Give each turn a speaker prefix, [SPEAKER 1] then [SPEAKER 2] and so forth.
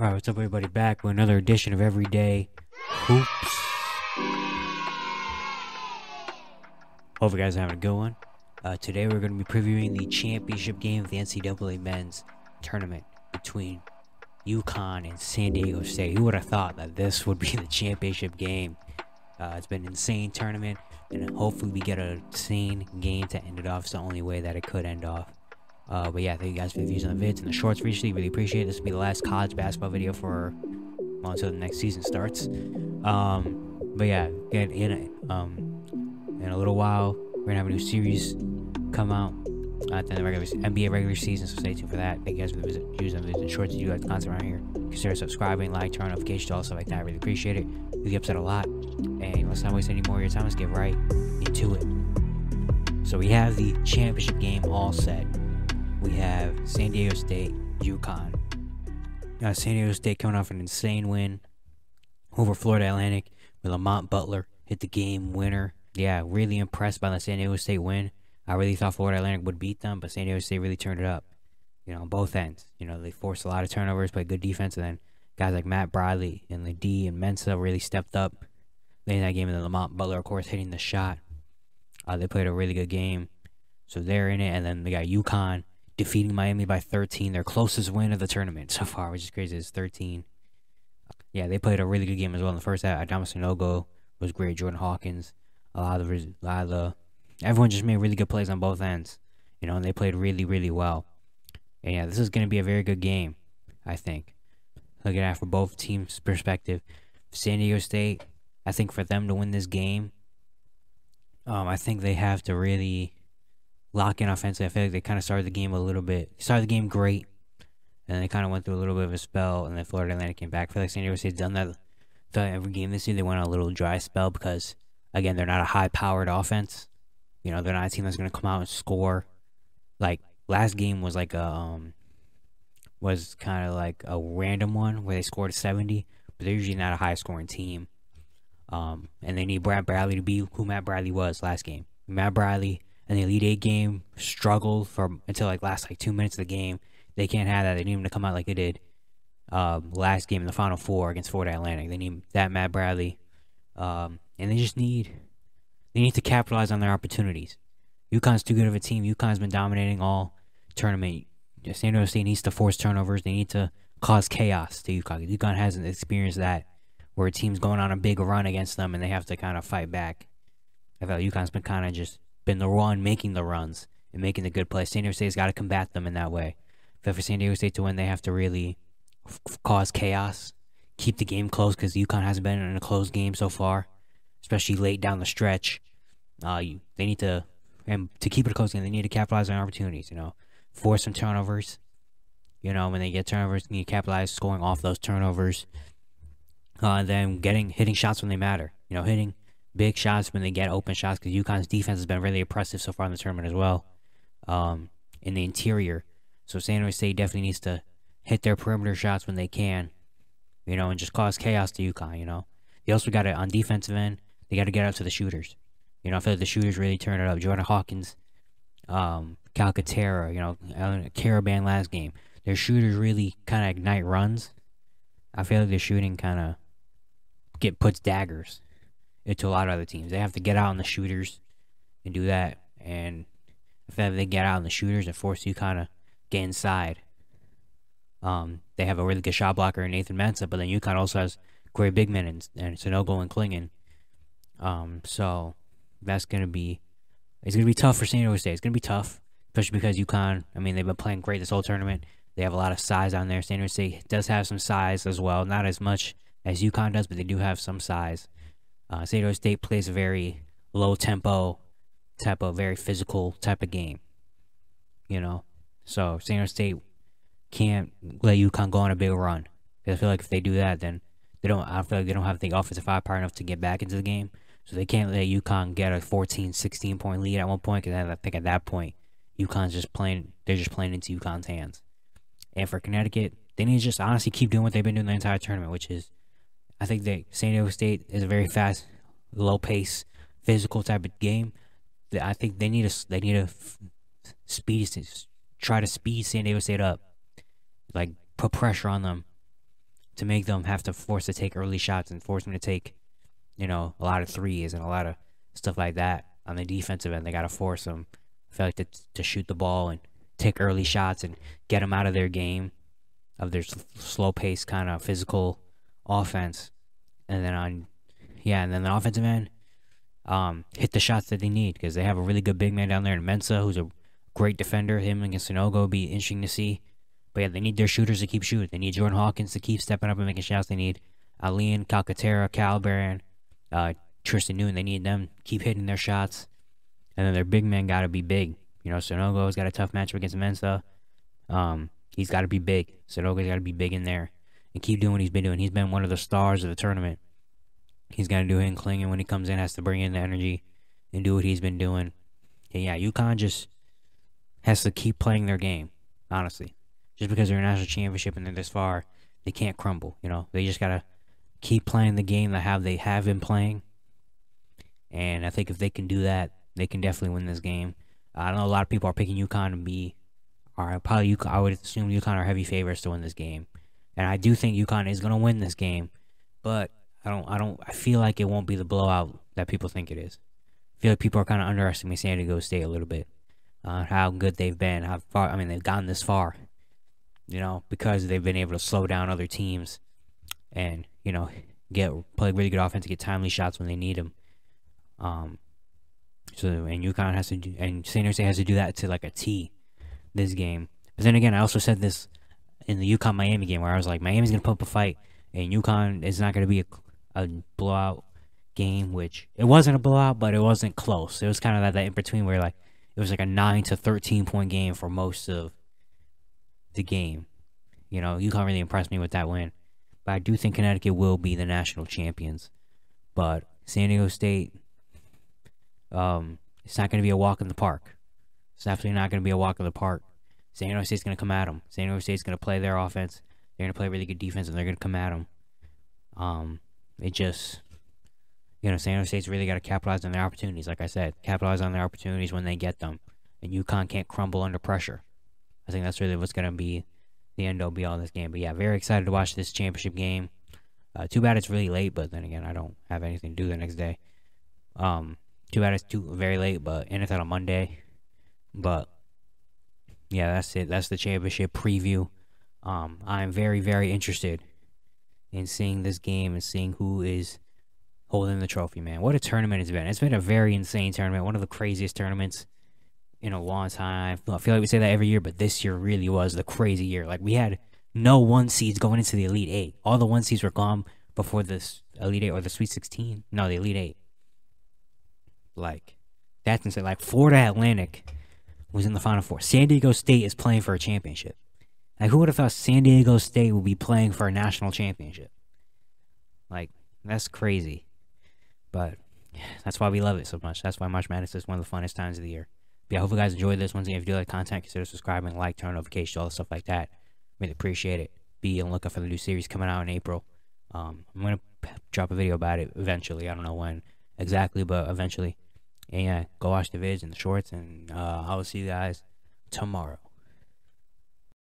[SPEAKER 1] Alright, what's up everybody, back with another edition of Everyday Hoops. Hope you guys are having a good one. Today we're going to be previewing the championship game of the NCAA men's tournament between UConn and San Diego State. Who would have thought that this would be the championship game? It's been an insane tournament, and hopefully we get an insane game to end it off. It's the only way that it could end off. But yeah, thank you guys for the views on the vids and the shorts recently. Really appreciate it. This will be the last college basketball video for until the next season starts. But yeah, in a little while, we're gonna have a new series come out at the NBA regular season, so stay tuned for that. Thank you guys for the views on the vids and shorts. If you like the content around here, consider subscribing, like, turn on notifications, all stuff like that. I really appreciate it. We get upset a lot, and let's not waste any more of your time. Let's get right into it. So we have the championship game all set. We have San Diego State, UConn. San Diego State coming off an insane win over Florida Atlantic with Lamont Butler hit the game winner. Yeah, really impressed by the San Diego State win. I really thought Florida Atlantic would beat them, but San Diego State really turned it up. On both ends. They forced a lot of turnovers, played good defense, and then guys like Matt Bradley and the D and Mensa really stepped up late in that game, and then Lamont Butler, of course, hitting the shot. They played a really good game, so they're in it, and then they got UConn defeating Miami by 13, their closest win of the tournament so far, which is crazy. It's 13. Yeah, they played a really good game as well in the first half. Adama Sanogo was great. Jordan Hawkins, everyone just made really good plays on both ends, and they played really, really well. And yeah, this is going to be a very good game, I think. Looking at it from both teams' perspective, San Diego State, I think for them to win this game, I think they have to really lock in offensively. I feel like they kind of started the game great, and then they kind of went through a little bit of a spell, and then Florida Atlantic came back. I feel like San Diego State's done that. I feel like every game this year they went on a little dry spell because, again, they're not a high-powered offense. They're not a team that's going to come out and score. Like, last game was like was kind of like a random one where they scored 70, but they're usually not a high-scoring team. And they need Matt Bradley to be who Matt Bradley was last game. Matt Bradley in the Elite Eight game struggled until last 2 minutes of the game. They can't have that. They need him to come out like they did last game in the Final Four against Florida Atlantic. They need that Matt Bradley, and they need to capitalize on their opportunities. UConn's too good of a team. UConn's been dominating all tournament. San Diego State needs to force turnovers. They need to cause chaos to UConn. UConn hasn't experienced that, where a team's going on a big run against them and they have to kind of fight back. I feel like UConn's been kind of just been the one making the runs and making the good plays. San Diego State's got to combat them in that way. But for San Diego State to win, they have to really cause chaos, keep the game close, because UConn hasn't been in a close game so far, especially late down the stretch. They need to, and to keep it a close game, they need to capitalize on opportunities. Force some turnovers. When they get turnovers, they need to capitalize, scoring off those turnovers. Then hitting shots when they matter. Hitting big shots when they get open shots, because UConn's defense has been really impressive so far in the tournament as well. In the interior. So San Jose State definitely needs to hit their perimeter shots when they can, and just cause chaos to UConn, They also got it on defensive end. They got to get up to the shooters. I feel like the shooters really turned it up. Jordan Hawkins, Calcaterra, Caravan last game. Their shooters really kind of ignite runs. I feel like their shooting kind of puts daggers into a lot of other teams. They have to get out on the shooters and do that. And if they get out on the shooters and force you kind of get inside, they have a really good shot blocker in Nathan Mensa, but then UConn also has great big men and Sanogo and Klingon. So it's gonna be tough for San Diego State. It's gonna be tough, especially because UConn, they've been playing great this whole tournament. They have a lot of size on there. San Diego State does have some size as well, not as much as UConn does, but they do have some size. San Diego State plays a very low tempo type of, very physical type of game. So San Diego State can't let UConn go on a big run. I feel like if they do that, then I feel like they don't have the offensive firepower enough to get back into the game. So they can't let UConn get a 14, 16-point lead at one point, because I think at that point, UConn's just playing into UConn's hands. And for Connecticut, they need to just honestly keep doing what they've been doing the entire tournament, which is, I think San Diego State is a very fast, low-pace, physical type of game. I think they need to try to speed San Diego State up, put pressure on them, to make them have to force to take early shots and force them to take, a lot of threes and a lot of stuff like that on the defensive end. They got to force them, I feel like, to shoot the ball and take early shots and get them out of their game, of their slow pace kind of physical offense. And then and then the offensive end, hit the shots that they need, because they have a really good big man down there in Mensa, who's a great defender. Him against Sonogo would be interesting to see. But yeah, they need their shooters to keep shooting. They need Jordan Hawkins to keep stepping up and making shots. They need Alian, Calcaterra, Calbaran, Tristan Newton. They need them to keep hitting their shots. And then their big man got to be big. Sonogo's got a tough matchup against Mensa. He's got to be big. Sonogo's got to be big in there and keep doing what he's been doing. He's been one of the stars of the tournament. He's got to do him clinging when he comes in, has to bring in the energy and do what he's been doing. And yeah, UConn just has to keep playing their game, honestly. Just because they're a national championship and they're this far, they can't crumble. They just got to keep playing the game that they have been playing. And I think if they can do that, they can definitely win this game. I know a lot of people are picking UConn to be, I would assume UConn are heavy favorites to win this game. And I do think UConn is going to win this game, but I feel like it won't be the blowout that people think it is. I feel like people are kind of underestimating San Diego State a little bit. How good they've been, how far, they've gotten this far, because they've been able to slow down other teams and, play really good offense, get timely shots when they need them. And UConn has to do, and San Diego State has to do that to like a T this game. But then again, I also said this in the UConn Miami game, where I was like, Miami's going to put up a fight, and UConn is not going to be a blowout game, which it wasn't a blowout, but it wasn't close. It was kind of that in between where it was like a 9 to 13 point game for most of the game. UConn really impressed me with that win. But I do think Connecticut will be the national champions. But San Diego State, it's not going to be a walk in the park. It's definitely not going to be a walk in the park. San Diego State's going to come at them. San Diego State's going to play their offense. They're going to play really good defense, and they're going to come at them. It just, San Diego State's really got to capitalize on their opportunities. Like I said, capitalize on their opportunities when they get them. And UConn can't crumble under pressure. I think that's really what's going to be the end-all be all of this game. But yeah, very excited to watch this championship game. Too bad it's really late, but then again, I don't have anything to do the next day. Too bad it's very late, and it's on a Monday. But yeah, that's it. That's the championship preview. I'm very, very interested in seeing this game and seeing who is holding the trophy, man. What a tournament it's been. It's been a very insane tournament. One of the craziest tournaments in a long time. I feel like we say that every year, but this year really was the crazy year. Like, we had no 1 seeds going into the Elite 8. All the 1 seeds were gone before this Elite 8 or the Sweet 16. No, the Elite 8. Like, that's insane. Like, Florida Atlantic was in the Final Four. San Diego State is playing for a championship. Like, who would have thought San Diego State would be playing for a national championship? Like, that's crazy. But that's why we love it so much. That's why March Madness is one of the funnest times of the year. But yeah, I hope you guys enjoyed this. Once again, if you do like content, consider subscribing, like, turn on notifications, all the stuff like that. Really appreciate it. Be on the lookout for the new series coming out in April. I'm going to drop a video about it eventually. I don't know when exactly, but eventually. And yeah, go watch the vids and the shorts, and I will see you guys tomorrow.